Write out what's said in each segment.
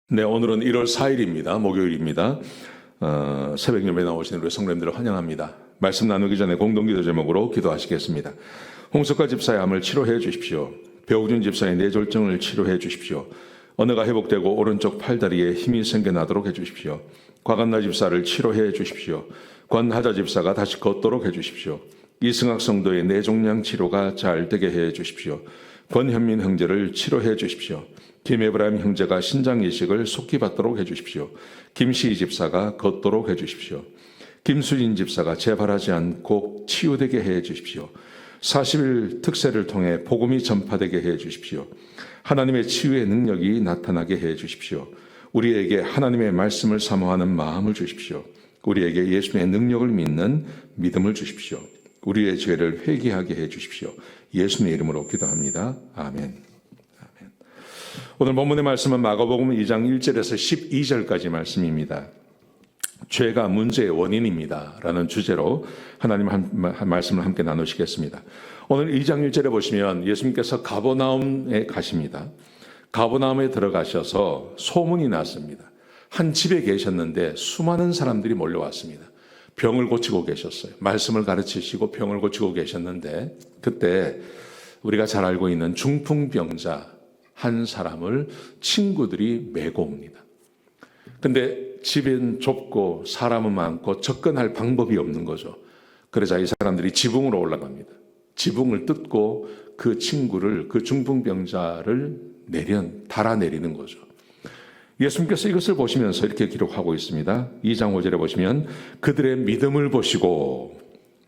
네, 오늘은 1월 4일입니다. 목요일입니다. 새벽 예배 나오시는 우리 성도님들을 환영합니다. 말씀 나누기 전에 공동기도 제목으로 기도하시겠습니다. 홍석화 집사의 암을 치료해 주십시오. 배우준 집사의 뇌졸중을 치료해 주십시오. 언어가 회복되고 오른쪽 팔다리에 힘이 생겨나도록 해주십시오. 과감나 집사를 치료해 주십시오. 권하자 집사가 다시 걷도록 해주십시오. 이승학 성도의 뇌종양 치료가 잘 되게 해 주십시오. 권현민 형제를 치료해 주십시오. 김에브라임 형제가 신장 이식을 속히 받도록 해주십시오. 김시희 집사가 걷도록 해주십시오. 김수진 집사가 재발하지 않고 치유되게 해주십시오. 40일 특세를 통해 복음이 전파되게 해주십시오. 하나님의 치유의 능력이 나타나게 해주십시오. 우리에게 하나님의 말씀을 사모하는 마음을 주십시오. 우리에게 예수님의 능력을 믿는 믿음을 주십시오. 우리의 죄를 회개하게 해주십시오. 예수님의 이름으로 기도합니다. 아멘. 오늘 본문의 말씀은 마가복음 2장 1절에서 12절까지 말씀입니다. 죄가 문제의 원인입니다 라는 주제로 하나님 말씀을 함께 나누시겠습니다. 오늘 2장 1절에 보시면 예수님께서 가버나움에 가십니다. 가버나움에 들어가셔서 소문이 났습니다. 한 집에 계셨는데 수많은 사람들이 몰려왔습니다. 병을 고치고 계셨어요. 말씀을 가르치시고 병을 고치고 계셨는데 그때 우리가 잘 알고 있는 중풍병자 한 사람을 친구들이 메고 옵니다. 근데 집은 좁고 사람은 많고 접근할 방법이 없는 거죠. 그러자 이 사람들이 지붕으로 올라갑니다. 지붕을 뜯고 그 친구를, 그 중풍병자를 달아내리는 거죠. 예수님께서 이것을 보시면서 이렇게 기록하고 있습니다. 2장 5절에 보시면 그들의 믿음을 보시고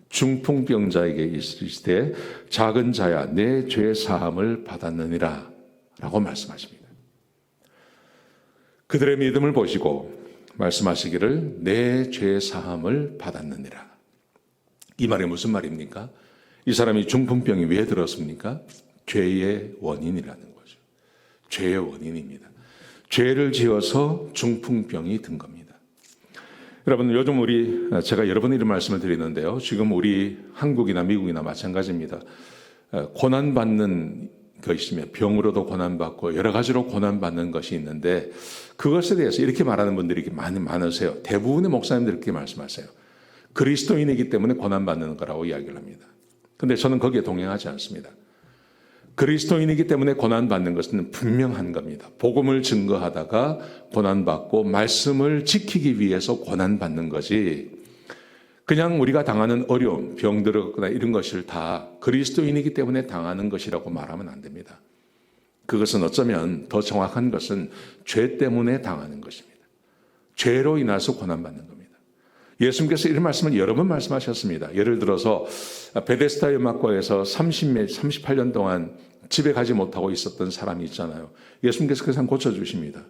중풍병자에게 이르시되 작은 자야 내 죄 사함을 받았느니라 라고 말씀하십니다. 그들의 믿음을 보시고 말씀하시기를 내 죄 사함을 받았느니라. 이 말이 무슨 말입니까? 이 사람이 중풍병이 왜 들었습니까? 죄의 원인이라는 거죠. 죄의 원인입니다. 죄를 지어서 중풍병이 든 겁니다. 여러분, 요즘 제가 여러 번 이런 말씀을 드리는데요. 지금 우리 한국이나 미국이나 마찬가지입니다. 고난받는 것이며 병으로도 고난받고 여러 가지로 고난받는 것이 있는데 그것에 대해서 이렇게 말하는 분들이 많으세요. 대부분의 목사님들이 이렇게 말씀하세요. 그리스도인이기 때문에 고난받는 거라고 이야기를 합니다. 그런데 저는 거기에 동의하지 않습니다. 그리스도인이기 때문에 고난받는 것은 분명한 겁니다. 복음을 증거하다가 고난받고 말씀을 지키기 위해서 고난받는 거지 그냥 우리가 당하는 어려움, 병들거나 이런 것을 다 그리스도인이기 때문에 당하는 것이라고 말하면 안 됩니다. 그것은 어쩌면 더 정확한 것은 죄 때문에 당하는 것입니다. 죄로 인해서 고난받는 겁니다. 예수님께서 이런 말씀을 여러 번 말씀하셨습니다. 예를 들어서 베데스다 연막과에서 38년 동안 집에 가지 못하고 있었던 사람이 있잖아요. 예수님께서 그 사람 고쳐주십니다.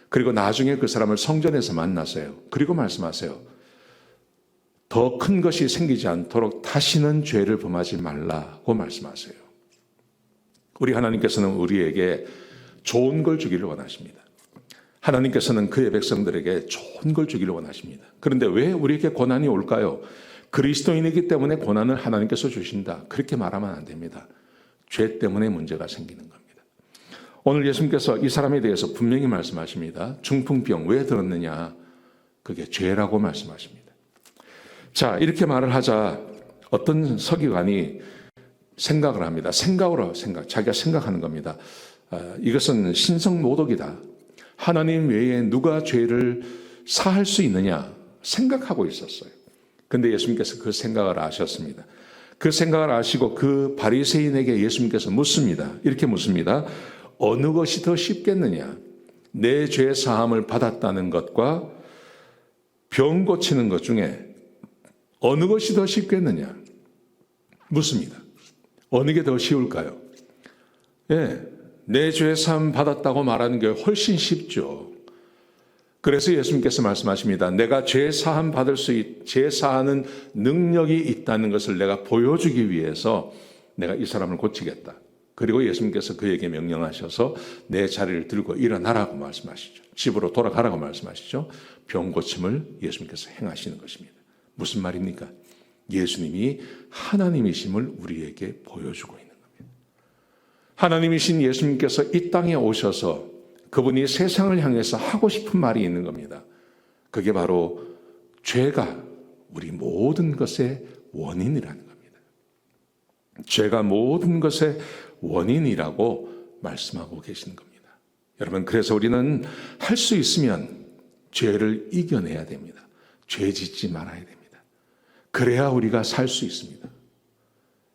그리고 나중에 그 사람을 성전에서 만나세요. 그리고 말씀하세요. 더 큰 것이 생기지 않도록 다시는 죄를 범하지 말라고 말씀하세요. 우리 하나님께서는 우리에게 좋은 걸 주기를 원하십니다. 하나님께서는 그의 백성들에게 좋은 걸 주기를 원하십니다. 그런데 왜 우리에게 고난이 올까요? 그리스도인이기 때문에 고난을 하나님께서 주신다. 그렇게 말하면 안 됩니다. 죄 때문에 문제가 생기는 겁니다. 오늘 예수님께서 이 사람에 대해서 분명히 말씀하십니다. 중풍병 왜 들었느냐? 그게 죄라고 말씀하십니다. 자, 이렇게 말을 하자 어떤 서기관이 생각을 합니다. 자기가 생각하는 겁니다. 이것은 신성모독이다. 하나님 외에 누가 죄를 사할 수 있느냐 생각하고 있었어요. 근데 예수님께서 그 생각을 아셨습니다. 그 생각을 아시고 그 바리새인에게 예수님께서 묻습니다. 이렇게 묻습니다. 어느 것이 더 쉽겠느냐? 내 죄 사함을 받았다는 것과 병 고치는 것 중에 어느 것이 더 쉽겠느냐? 묻습니다. 어느 게 더 쉬울까요? 내 죄 사함 받았다고 말하는 게 훨씬 쉽죠. 그래서 예수님께서 말씀하십니다. 내가 죄 사함 죄 사하는 능력이 있다는 것을 내가 보여주기 위해서 내가 이 사람을 고치겠다. 그리고 예수님께서 그에게 명령하셔서 내 자리를 들고 일어나라고 말씀하시죠. 집으로 돌아가라고 말씀하시죠. 병 고침을 예수님께서 행하시는 것입니다. 무슨 말입니까? 예수님이 하나님이심을 우리에게 보여주고 있는 겁니다. 하나님이신 예수님께서 이 땅에 오셔서 그분이 세상을 향해서 하고 싶은 말이 있는 겁니다. 그게 바로 죄가 우리 모든 것의 원인이라는 겁니다. 죄가 모든 것의 원인이라고 말씀하고 계시는 겁니다. 여러분, 그래서 우리는 할 수 있으면 죄를 이겨내야 됩니다. 죄 짓지 말아야 됩니다. 그래야 우리가 살 수 있습니다.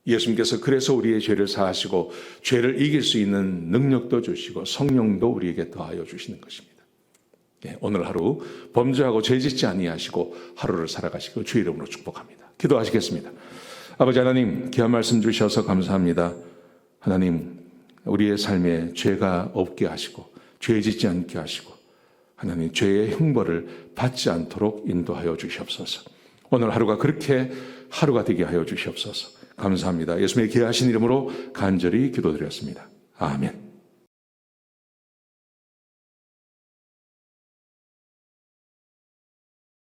예수님께서 그래서 우리의 죄를 사하시고 죄를 이길 수 있는 능력도 주시고 성령도 우리에게 더하여 주시는 것입니다. 오늘 하루 범죄하고 죄 짓지 아니하시고 하루를 살아가시고 주의 이름으로 축복합니다. 기도하시겠습니다. 아버지 하나님, 귀한 말씀 주셔서 감사합니다. 하나님, 우리의 삶에 죄가 없게 하시고 죄 짓지 않게 하시고 하나님, 죄의 형벌을 받지 않도록 인도하여 주시옵소서. 오늘 하루가 그렇게 하루가 되게 하여 주시옵소서. 감사합니다. 예수님의 귀하신 이름으로 간절히 기도드렸습니다. 아멘.